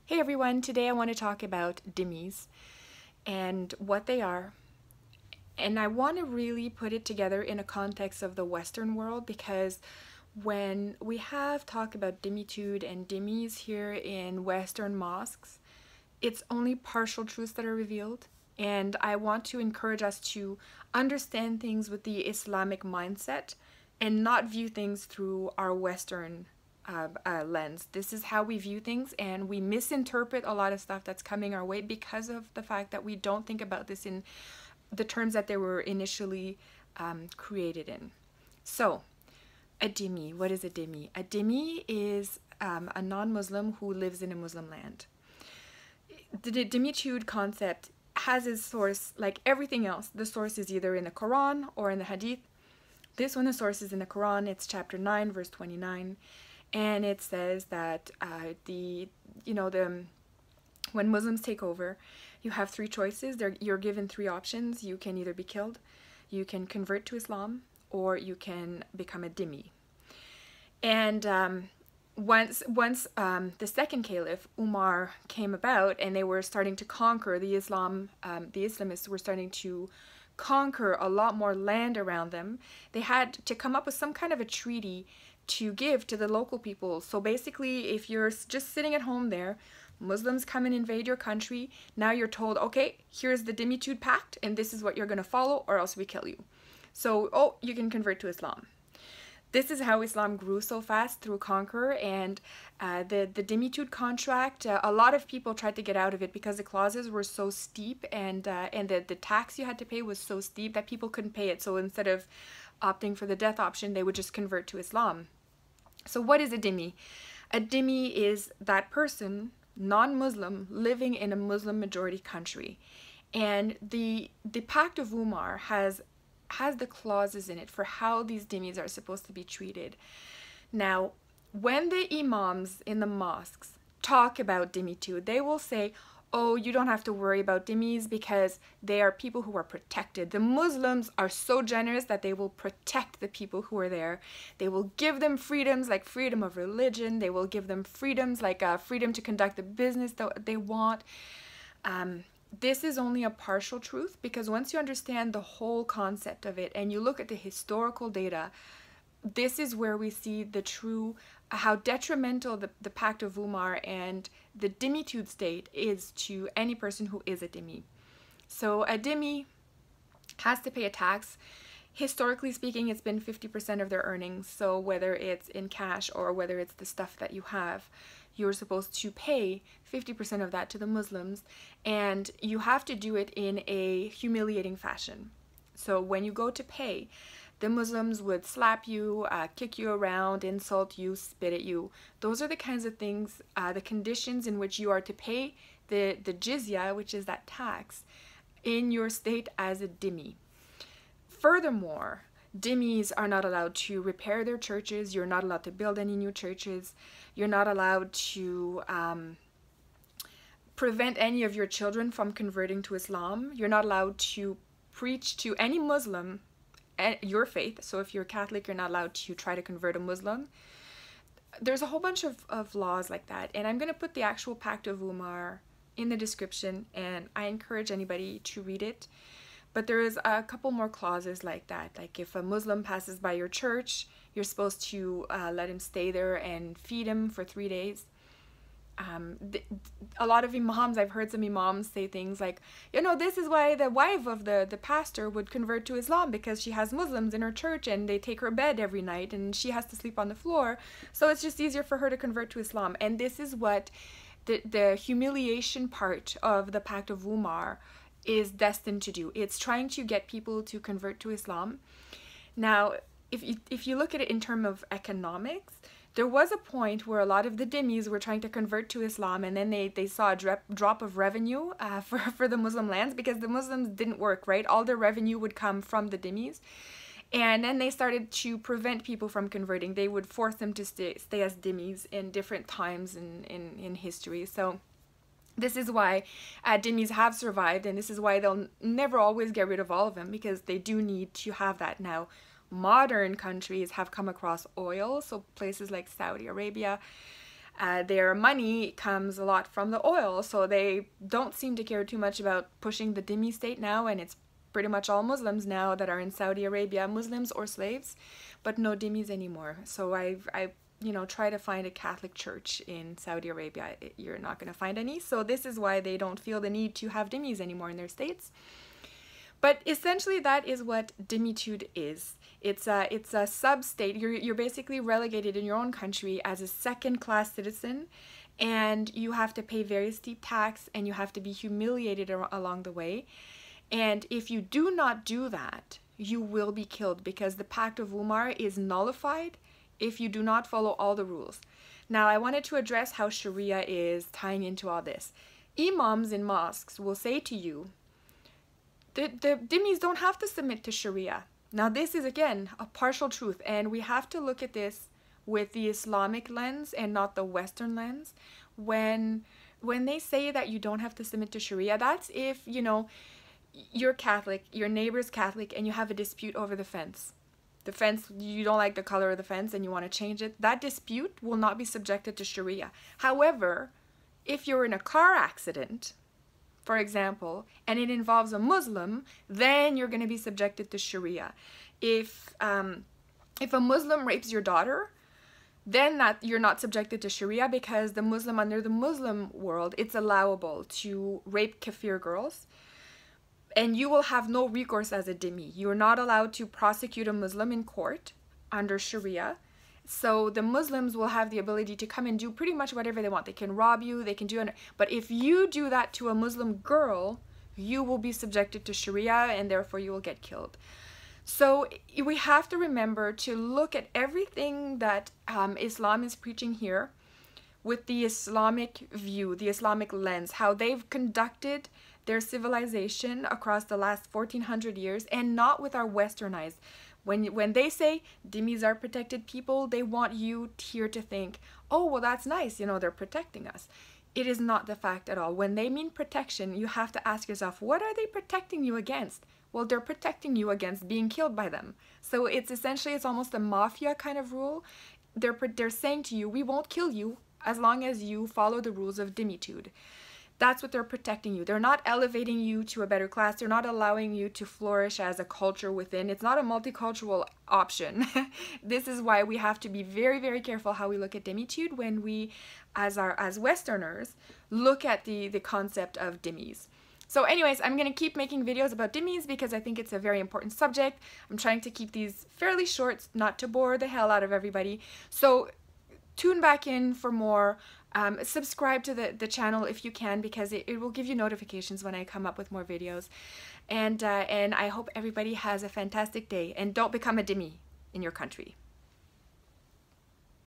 Hey everyone, today I want to talk about dhimmis and what they are. And I want to really put it together in a context of the Western world, because when we have talk about dhimmitude and dhimmis here in Western mosques, it's only partial truths that are revealed. And I want to encourage us to understand things with the Islamic mindset and not view things through our Western lens. This is how we view things, and we misinterpret a lot of stuff that's coming our way because of the fact that we don't think about this in the terms that they were initially created in. So, a dhimmi. What is a dhimmi? A dhimmi is a non-Muslim who lives in a Muslim land. The dhimmitude concept has its source, like everything else. The source is either in the Quran or in the Hadith. This one, the source is in the Quran. It's chapter 9, verse 29. And it says that when Muslims take over, you have three choices. You're given three options. You can either be killed, you can convert to Islam, or you can become a dhimmi. And once the second caliph, Umar, came about and they were starting to conquer the Islamists were starting to conquer a lot more land around them, they had to come up with some kind of a treaty to give to the local people. So basically, if you're just sitting at home there, Muslims come and invade your country, now you're told, okay, here's the Dhimmitude Pact, and this is what you're going to follow, or else we kill you. So, you can convert to Islam. This is how Islam grew so fast, through conquer. And the Dhimmitude contract, a lot of people tried to get out of it because the clauses were so steep, and the tax you had to pay was so steep that people couldn't pay it. So instead of opting for the death option, they would just convert to Islam. So what is a dhimmi? A dhimmi is that person, non-Muslim, living in a Muslim majority country. And the Pact of Umar has the clauses in it for how these dhimmis are supposed to be treated. Now, when the imams in the mosques talk about dhimmitude, they will say, oh, you don't have to worry about dhimmis because they are people who are protected. The Muslims are so generous that they will protect the people who are there. They will give them freedoms like freedom of religion. They will give them freedoms like freedom to conduct the business that they want. This is only a partial truth, because once you understand the whole concept of it and you look at the historical data, this is where we see the true, how detrimental the Pact of Umar and the dhimmitude state is to any person who is a dhimmi. So a dhimmi has to pay a tax. Historically speaking, it's been 50% of their earnings. So whether it's in cash or whether it's the stuff that you have, you're supposed to pay 50% of that to the Muslims, and you have to do it in a humiliating fashion. So when you go to pay, the Muslims would slap you, kick you around, insult you, spit at you. Those are the kinds of things, the conditions in which you are to pay the jizya, which is that tax, in your state as a dhimmi. Furthermore, dhimmis are not allowed to repair their churches. You're not allowed to build any new churches. You're not allowed to prevent any of your children from converting to Islam. You're not allowed to preach to any Muslim your faith. So if you're Catholic, you're not allowed to try to convert a Muslim. There's a whole bunch of laws like that, and I'm going to put the actual Pact of Umar in the description, and I encourage anybody to read it. But there is a couple more clauses like that. Like if a Muslim passes by your church, you're supposed to let him stay there and feed him for 3 days. A lot of imams, I've heard some imams say things like, this is why the wife of the pastor would convert to Islam, because she has Muslims in her church and they take her bed every night and she has to sleep on the floor. So it's just easier for her to convert to Islam. And this is what the humiliation part of the Pact of Umar is destined to do. It's trying to get people to convert to Islam. Now, if you look at it in terms of economics, there was a point where a lot of the dhimmis were trying to convert to Islam, and then they saw a drop of revenue for the Muslim lands, because the Muslims didn't work, right? All their revenue would come from the dhimmis. And then they started to prevent people from converting. They would force them to stay as dhimmis in different times in history. So this is why dhimmis have survived, and this is why they'll never always get rid of all of them, because they do need to have that now. Modern countries have come across oil, so places like Saudi Arabia, Their money comes a lot from the oil, so they don't seem to care too much about pushing the Dhimmi state now, and it's pretty much all Muslims now that are in Saudi Arabia, Muslims or slaves, but no Dhimmis anymore. So I try to find a Catholic church in Saudi Arabia. You're not going to find any, so this is why they don't feel the need to have Dhimmis anymore in their states. But essentially that is what Dhimmitude is. It's a sub-state. You're basically relegated in your own country as a second-class citizen, and you have to pay very steep tax, and you have to be humiliated along the way. And if you do not do that, you will be killed, because the Pact of Umar is nullified if you do not follow all the rules. Now, I wanted to address how Sharia is tying into all this. Imams in mosques will say to you, the Dhimmis don't have to submit to Sharia. Now, this is, again, a partial truth, and we have to look at this with the Islamic lens and not the Western lens. When they say that you don't have to submit to Sharia, that's if, you're Catholic, your neighbor's Catholic, and you have a dispute over the fence. The fence, you don't like the color of the fence and you want to change it. That dispute will not be subjected to Sharia. However, if you're in a car accident, for example, and it involves a Muslim, then you're going to be subjected to Sharia. If a Muslim rapes your daughter, then you're not subjected to Sharia, because the Muslim, under the Muslim world, it's allowable to rape kafir girls, and you will have no recourse as a Dhimmi. You're not allowed to prosecute a Muslim in court under Sharia. So the Muslims will have the ability to come and do pretty much whatever they want. They can rob you, they can do it. But if you do that to a Muslim girl, you will be subjected to Sharia, and therefore you will get killed. So we have to remember to look at everything that Islam is preaching here with the Islamic view, the Islamic lens, how they've conducted their civilization across the last 1400 years, and not with our Western eyes. When they say Dhimmis are protected people, they want you here to think, oh, well, that's nice, they're protecting us. It is not the fact at all. When they mean protection, you have to ask yourself, what are they protecting you against? Well, they're protecting you against being killed by them. So it's almost a mafia kind of rule. They're saying to you, we won't kill you as long as you follow the rules of Dhimmitude. That's what they're protecting you. They're not elevating you to a better class. They're not allowing you to flourish as a culture within. It's not a multicultural option. This is why we have to be very, very careful how we look at Dhimmitude when we, as Westerners, look at the concept of Dhimmis. So anyways, I'm going to keep making videos about Dhimmis because I think it's a very important subject. I'm trying to keep these fairly short, not to bore the hell out of everybody. So tune back in for more. Subscribe to the channel if you can, because it will give you notifications when I come up with more videos. And I hope everybody has a fantastic day, and don't become a Dhimmi in your country.